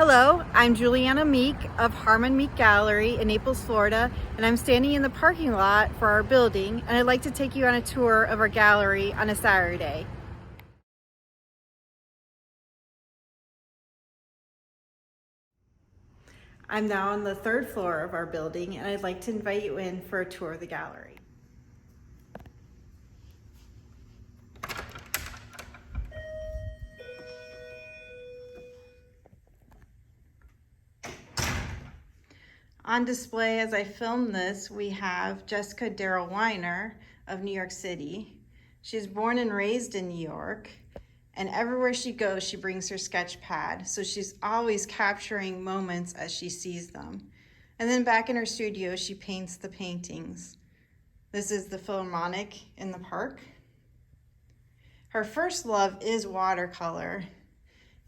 Hello, I'm Juliana Meek of Harmon-Meek Gallery in Naples, Florida, and I'm standing in the parking lot for our building, and I'd like to take you on a tour of our gallery on a Saturday. I'm now on the third floor of our building, and I'd like to invite you in for a tour of the gallery. On display as I film this, we have Jessica Daryl Wier of New York City. She's born and raised in New York, and everywhere she goes, she brings her sketch pad. So she's always capturing moments as she sees them. And then back in her studio, she paints the paintings. This is the Philharmonic in the park. Her first love is watercolor.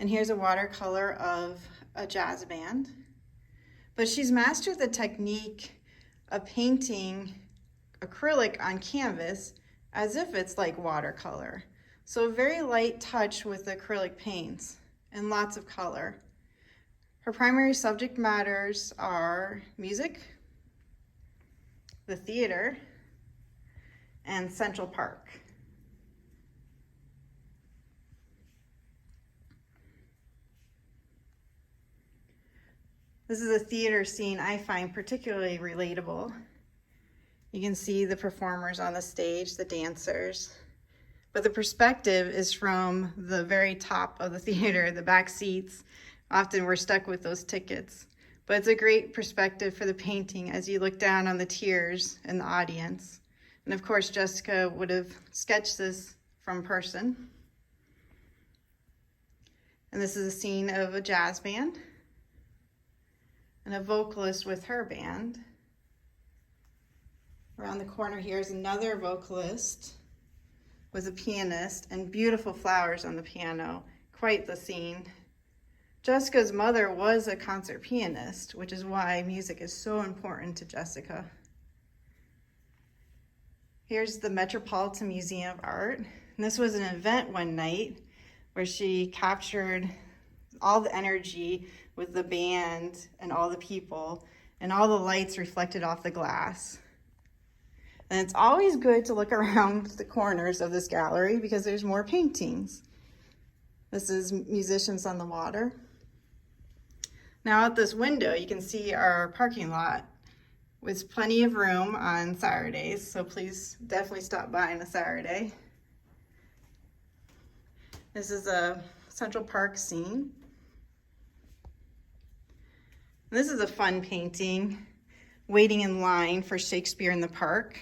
And here's a watercolor of a jazz band. But she's mastered the technique of painting acrylic on canvas as if it's like watercolor. So a very light touch with acrylic paints and lots of color. Her primary subject matters are music, the theater, and Central Park. This is a theater scene I find particularly relatable. You can see the performers on the stage, the dancers, but the perspective is from the very top of the theater, the back seats. Often we're stuck with those tickets, but it's a great perspective for the painting as you look down on the tiers in the audience. And of course, Jessica would have sketched this from person. And this is a scene of a jazz band and a vocalist with her band. Around the corner here is another vocalist with a pianist and beautiful flowers on the piano. Quite the scene. Jessica's mother was a concert pianist, which is why music is so important to Jessica. Here's the Metropolitan Museum of Art. And this was an event one night where she captured all the energy with the band and all the people and all the lights reflected off the glass. And it's always good to look around the corners of this gallery because there's more paintings. This is Musicians on the Water. Now out this window, you can see our parking lot with plenty of room on Saturdays, so please definitely stop by on a Saturday. This is a Central Park scene. This is a fun painting, waiting in line for Shakespeare in the Park.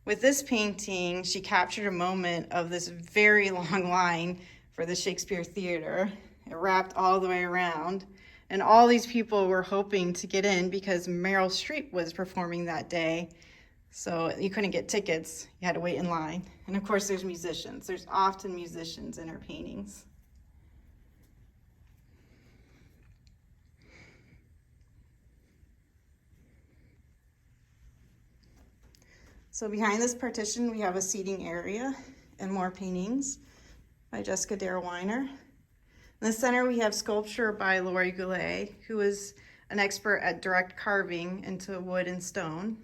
With this painting, she captured a moment of this very long line for the Shakespeare Theater. It wrapped all the way around, and all these people were hoping to get in because Meryl Streep was performing that day. So you couldn't get tickets, you had to wait in line. And of course there's musicians. There's often musicians in her paintings. So behind this partition, we have a seating area and more paintings by Jessica Daryl Wier. In the center, we have sculpture by Lori Goulet, who is an expert at direct carving into wood and stone.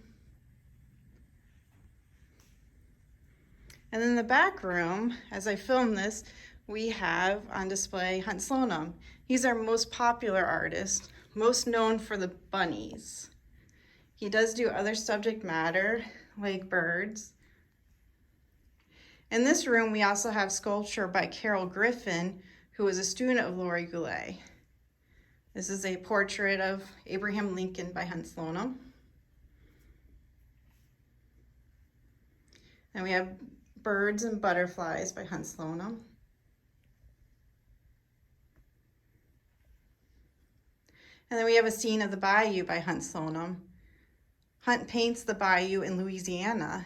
And in the back room, as I film this, we have on display Hunt Slonim. He's our most popular artist, most known for the bunnies. He does do other subject matter, like birds. In this room, we also have sculpture by Carol Griffin, who was a student of Lori Goulet. This is a portrait of Abraham Lincoln by Hunt Slonim. And we have birds and butterflies by Hunt Slonim. And then we have a scene of the bayou by Hunt Slonim. Hunt paints the bayou in Louisiana.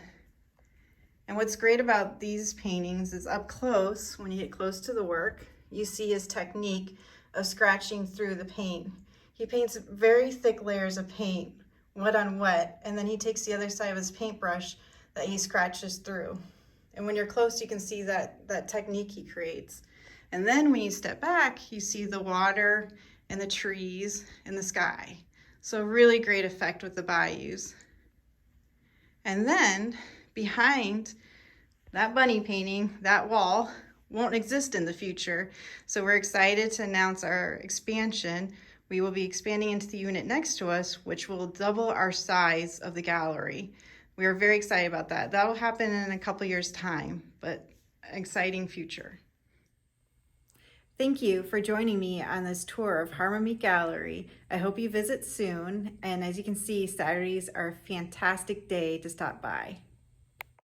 And what's great about these paintings is up close, when you get close to the work, you see his technique of scratching through the paint. He paints very thick layers of paint, wet on wet, and then he takes the other side of his paintbrush that he scratches through. And when you're close, you can see that technique he creates. And then when you step back, you see the water and the trees and the sky. So really great effect with the bayous. And then behind that bunny painting, that wall won't exist in the future. So we're excited to announce our expansion. We will be expanding into the unit next to us, which will double our size of the gallery. We are very excited about that. That will happen in a couple years' time, but exciting future. Thank you for joining me on this tour of Harmon-Meek Gallery. I hope you visit soon, and as you can see, Saturdays are a fantastic day to stop by.